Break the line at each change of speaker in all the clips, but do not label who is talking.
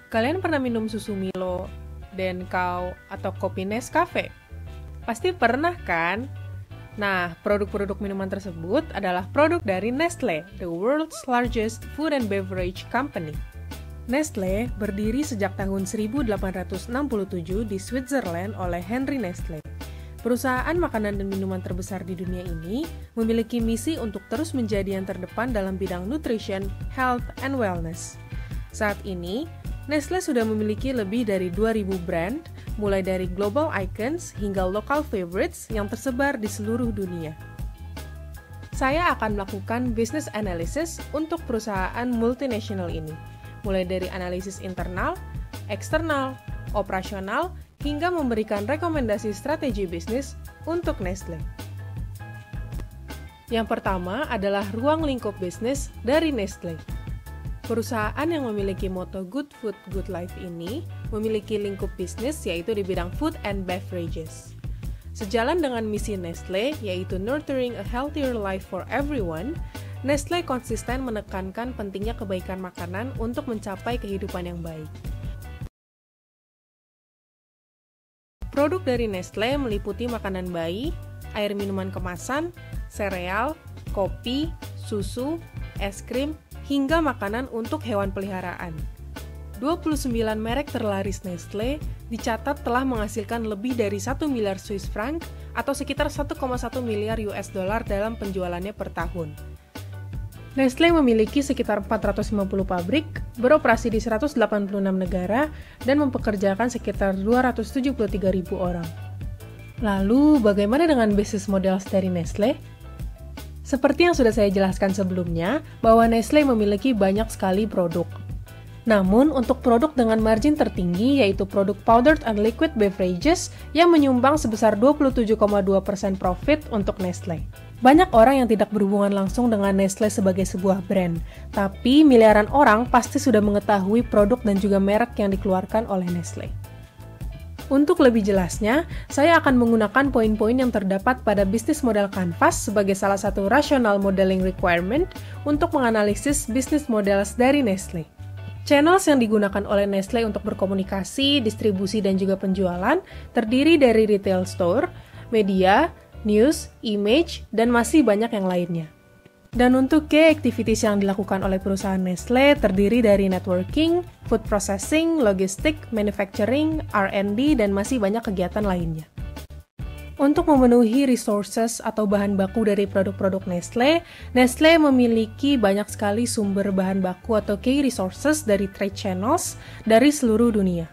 Kalian pernah minum susu Milo, Denkau, atau kopi Nescafe? Pasti pernah kan? Nah, produk-produk minuman tersebut adalah produk dari Nestle, the world's largest food and beverage company. Nestle berdiri sejak tahun 1867 di Switzerland oleh Henry Nestle. Perusahaan makanan dan minuman terbesar di dunia ini memiliki misi untuk terus menjadi yang terdepan dalam bidang nutrition, health, and wellness. Saat ini, Nestle sudah memiliki lebih dari 2.000 brand, mulai dari global icons hingga local favorites yang tersebar di seluruh dunia. Saya akan melakukan business analysis untuk perusahaan multinational ini, mulai dari analisis internal, eksternal, operasional, hingga memberikan rekomendasi strategi bisnis untuk Nestle. Yang pertama adalah ruang lingkup bisnis dari Nestle. Perusahaan yang memiliki moto Good Food, Good Life ini memiliki lingkup bisnis yaitu di bidang food and beverages. Sejalan dengan misi Nestle yaitu Nurturing a Healthier Life for Everyone, Nestle konsisten menekankan pentingnya kebaikan makanan untuk mencapai kehidupan yang baik. Produk dari Nestle meliputi makanan bayi, air minuman kemasan, sereal, kopi, susu, es krim, hingga makanan untuk hewan peliharaan. 29 merek terlaris Nestle dicatat telah menghasilkan lebih dari 1 miliar Swiss franc atau sekitar 1,1 miliar US dollar dalam penjualannya per tahun. Nestle memiliki sekitar 450 pabrik, beroperasi di 186 negara, dan mempekerjakan sekitar 273.000 orang. Lalu, bagaimana dengan bisnis model dari Nestle? Seperti yang sudah saya jelaskan sebelumnya, bahwa Nestle memiliki banyak sekali produk. Namun, untuk produk dengan margin tertinggi, yaitu produk powdered and liquid beverages yang menyumbang sebesar 27,2% profit untuk Nestle. Banyak orang yang tidak berhubungan langsung dengan Nestle sebagai sebuah brand, tapi miliaran orang pasti sudah mengetahui produk dan juga merek yang dikeluarkan oleh Nestle. Untuk lebih jelasnya, saya akan menggunakan poin-poin yang terdapat pada bisnis model Canvas sebagai salah satu rational modeling requirement untuk menganalisis bisnis models dari Nestle. Channels yang digunakan oleh Nestle untuk berkomunikasi, distribusi, dan juga penjualan terdiri dari retail store, media, news, image, dan masih banyak yang lainnya. Dan untuk key activities yang dilakukan oleh perusahaan Nestle terdiri dari networking, food processing, logistik, manufacturing, R&D, dan masih banyak kegiatan lainnya. Untuk memenuhi resources atau bahan baku dari produk-produk Nestle, Nestle memiliki banyak sekali sumber bahan baku atau key resources dari trade channels dari seluruh dunia.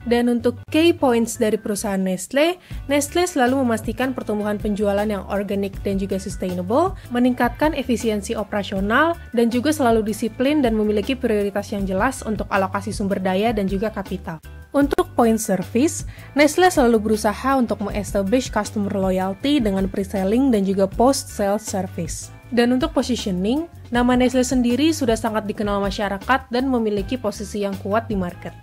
Dan untuk key points dari perusahaan Nestle, Nestle selalu memastikan pertumbuhan penjualan yang organik dan juga sustainable, meningkatkan efisiensi operasional, dan juga selalu disiplin dan memiliki prioritas yang jelas untuk alokasi sumber daya dan juga kapital. Untuk point service, Nestle selalu berusaha untuk me-establish customer loyalty dengan pre-selling dan juga post-sales service. Dan untuk positioning, nama Nestle sendiri sudah sangat dikenal masyarakat dan memiliki posisi yang kuat di market.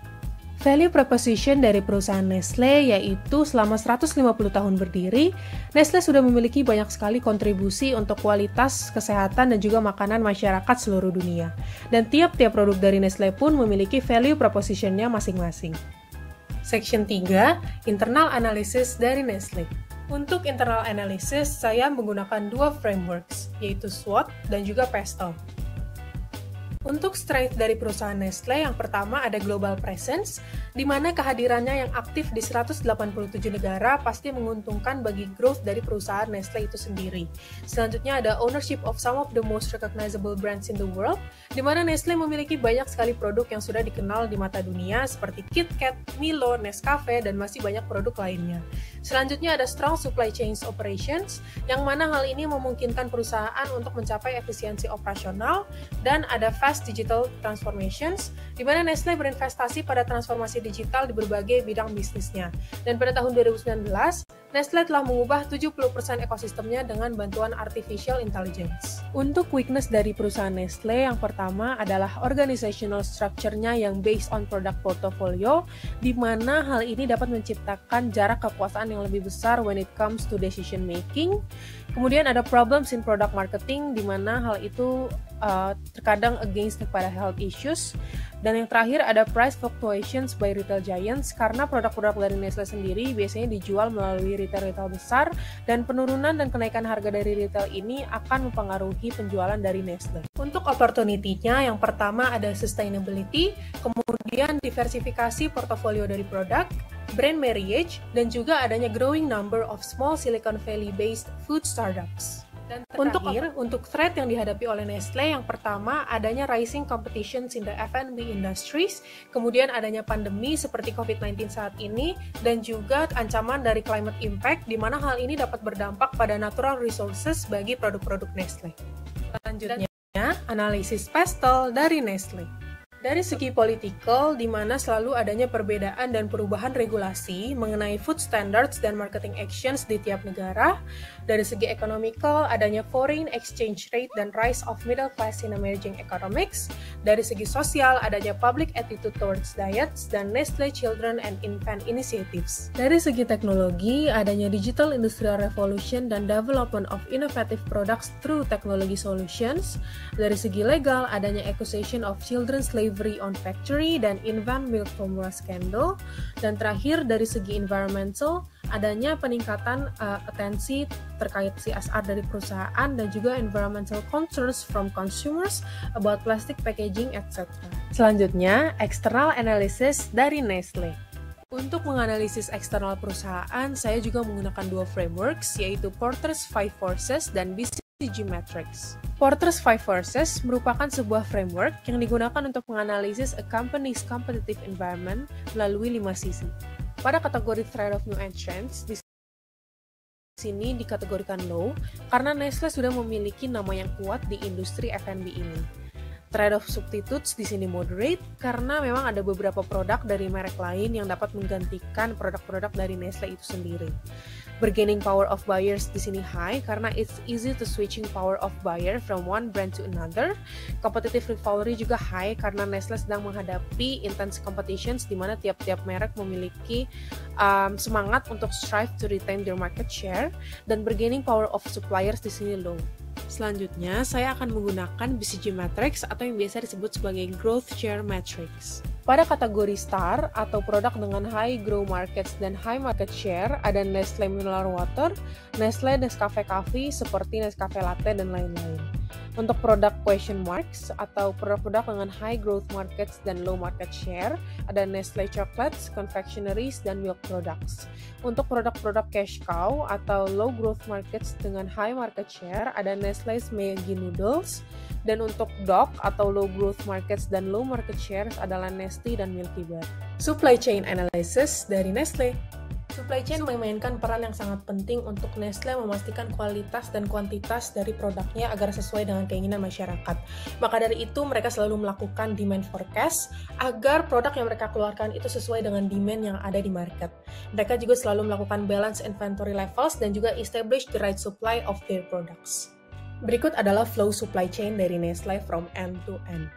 Value proposition dari perusahaan Nestle yaitu selama 150 tahun berdiri, Nestle sudah memiliki banyak sekali kontribusi untuk kualitas, kesehatan, dan juga makanan masyarakat seluruh dunia. Dan tiap-tiap produk dari Nestle pun memiliki value proposition-nya masing-masing. Section 3, Internal Analysis dari Nestle. Untuk internal analysis, saya menggunakan dua frameworks, yaitu SWOT dan juga PESTEL. Untuk strength dari perusahaan Nestle, yang pertama ada global presence, di mana kehadirannya yang aktif di 187 negara pasti menguntungkan bagi growth dari perusahaan Nestle itu sendiri. Selanjutnya ada ownership of some of the most recognizable brands in the world, di mana Nestle memiliki banyak sekali produk yang sudah dikenal di mata dunia seperti KitKat, Milo, Nescafe, dan masih banyak produk lainnya. Selanjutnya ada strong supply chain operations, yang mana hal ini memungkinkan perusahaan untuk mencapai efisiensi operasional, dan ada fast digital transformations, di mana Nestle berinvestasi pada transformasi digital di berbagai bidang bisnisnya. Dan pada tahun 2019, Nestle telah mengubah 70% ekosistemnya dengan bantuan artificial intelligence. Untuk weakness dari perusahaan Nestle, yang pertama adalah organizational structure-nya yang based on product portfolio, di mana hal ini dapat menciptakan jarak kekuasaan yang lebih besar when it comes to decision making. Kemudian ada problems in product marketing, di mana hal itu terkadang against kepada health issues. Dan yang terakhir ada price fluctuations by retail giants, karena produk-produk dari Nestle sendiri biasanya dijual melalui retail-retail besar, dan penurunan dan kenaikan harga dari retail ini akan mempengaruhi penjualan dari Nestle. Untuk opportunity-nya, yang pertama ada sustainability, kemudian diversifikasi portofolio dari produk, brand marriage, dan juga adanya growing number of small Silicon Valley-based food startups. Dan terakhir, untuk threat yang dihadapi oleh Nestle, yang pertama adanya rising competitions in the F&B industries, kemudian adanya pandemi seperti COVID-19 saat ini, dan juga ancaman dari climate impact, di mana hal ini dapat berdampak pada natural resources bagi produk-produk Nestle. Selanjutnya, analisis PESTEL dari Nestle. Dari segi political, di mana selalu adanya perbedaan dan perubahan regulasi mengenai food standards dan marketing actions di tiap negara. Dari segi economical, adanya foreign exchange rate dan rise of middle class in emerging economics. Dari segi sosial, adanya public attitude towards diets dan Nestle Children and Infant Initiatives. Dari segi teknologi, adanya digital industrial revolution dan development of innovative products through technology solutions. Dari segi legal, adanya accusation of children slavery on factory dan infant milk formula scandal. Dan terakhir, dari segi environmental, adanya peningkatan atensi terkait CSR dari perusahaan dan juga environmental concerns from consumers about plastic packaging, etc. Selanjutnya, external analysis dari Nestle. Untuk menganalisis eksternal perusahaan, saya juga menggunakan dua frameworks, yaitu Porter's Five Forces dan BCG Matrix. Porter's Five Forces merupakan sebuah framework yang digunakan untuk menganalisis a company's competitive environment melalui 5 sisi. Pada kategori threat of new entrants, di sini dikategorikan low karena Nestle sudah memiliki nama yang kuat di industri F&B ini. Threat of substitutes di sini moderate karena memang ada beberapa produk dari merek lain yang dapat menggantikan produk-produk dari Nestle itu sendiri. Bargaining power of buyers di sini high karena it's easy to switching power of buyer from one brand to another. Competitive rivalry juga high karena Nestle sedang menghadapi intense competitions di mana tiap-tiap merek memiliki semangat untuk strive to retain their market share, dan bargaining power of suppliers di sini low. Selanjutnya, saya akan menggunakan BCG Matrix atau yang biasa disebut sebagai Growth Share Matrix. Pada kategori star atau produk dengan high grow markets dan high market share, ada Nestle Mineral Water, Nestle Nescafe Coffee seperti Nescafe Latte dan lain-lain. Untuk produk question marks atau produk-produk dengan high growth markets dan low market share, ada Nestle Chocolates, Confectioneries, dan Milk Products. Untuk produk-produk cash cow atau low growth markets dengan high market share, ada Nestle's Maggi Noodles. Dan untuk dog atau low growth markets dan low market shares adalah Nestle dan Milky Bar. Supply chain analysis dari Nestle. Supply chain memainkan peran yang sangat penting untuk Nestle memastikan kualitas dan kuantitas dari produknya agar sesuai dengan keinginan masyarakat. Maka dari itu, mereka selalu melakukan demand forecast agar produk yang mereka keluarkan itu sesuai dengan demand yang ada di market. Mereka juga selalu melakukan balance inventory levels dan juga establish the right supply of their products. Berikut adalah flow supply chain dari Nestle from end to end.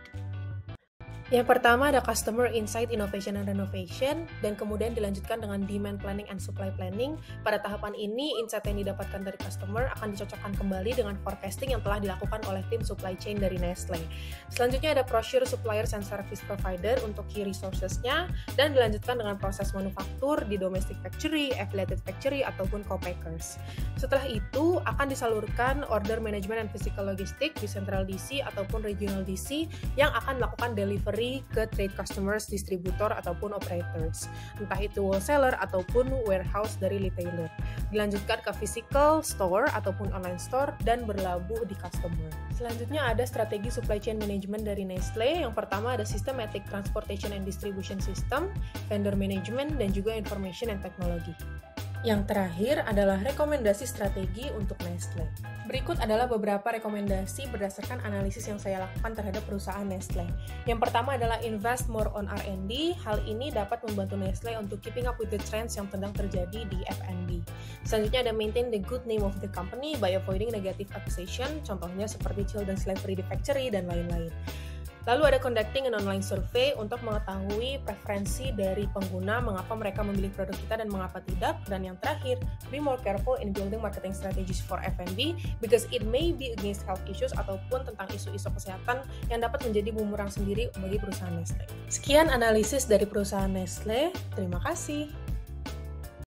Yang pertama ada Customer Insight, Innovation, and Renovation, dan kemudian dilanjutkan dengan Demand Planning and Supply Planning. Pada tahapan ini, insight yang didapatkan dari customer akan dicocokkan kembali dengan forecasting yang telah dilakukan oleh tim supply chain dari Nestle. Selanjutnya ada Procure Suppliers and Service Provider untuk key resources-nya, dan dilanjutkan dengan proses manufaktur di domestic factory, affiliated factory, ataupun co-packers. Setelah itu, akan disalurkan order management and physical logistic di central DC ataupun regional DC yang akan melakukan delivery ke trade customers, distributor, ataupun operators, entah itu wholesaler ataupun warehouse dari retailer. Dilanjutkan ke physical store ataupun online store dan berlabuh di customer. Selanjutnya ada strategi supply chain management dari Nestle. Yang pertama ada systematic transportation and distribution system, vendor management, dan juga information and technology. Yang terakhir adalah rekomendasi strategi untuk Nestle. Berikut adalah beberapa rekomendasi berdasarkan analisis yang saya lakukan terhadap perusahaan Nestle. Yang pertama adalah invest more on R&D. Hal ini dapat membantu Nestle untuk keeping up with the trends yang sedang terjadi di F&B. Selanjutnya ada maintain the good name of the company by avoiding negative accusation, contohnya seperti children slavery di factory dan lain-lain. Lalu ada conducting an online survey untuk mengetahui preferensi dari pengguna, mengapa mereka memilih produk kita dan mengapa tidak. Dan yang terakhir, be more careful in building marketing strategies for F&B because it may be against health issues ataupun tentang isu-isu kesehatan yang dapat menjadi bumerang sendiri bagi perusahaan Nestle. Sekian analisis dari perusahaan Nestle. Terima kasih.